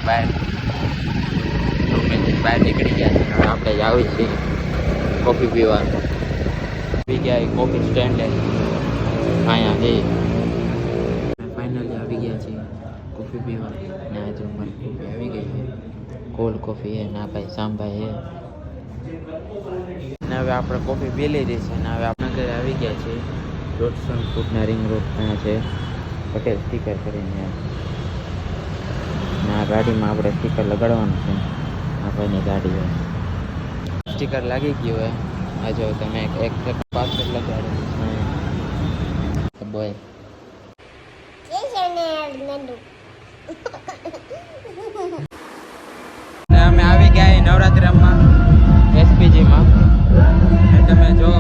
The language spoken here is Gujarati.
બહાર રૂમમાંથી બહાર નીકળી ગયા છે. હવે આપણે જ આવી છીએ કોફી પીવા. આવી ગયા કોફી સ્ટેન્ડ અહીંયા જઈ ફાઇનલી આવી ગયા છીએ કોફી પીવા. ને આજે અમારી કોફી આવી ગઈ છે. કોલ્ડ કોફી છે ના ભાઈ સામભાઈ છે. ને હવે આપણે કોફી પી લીધી છે. ને હવે આપણા ઘરે આવી ગયા છે. 150 ફૂટના રિંગ રોડ ત્યાં છે પટેલ સ્ટીકર કરીને. ને આ ગાડીમાં આપણે સ્ટીકર લગાડવાનું છે. આ ભાઈની ગાડી હોય સ્ટીકર લાગી ગયું હોય. આ જો તમે એક પાછળ લગાડેલું છે બોય. ને અમે આવી ગયા નવરાત્રિમાં એસપીજીમાં. તમે જો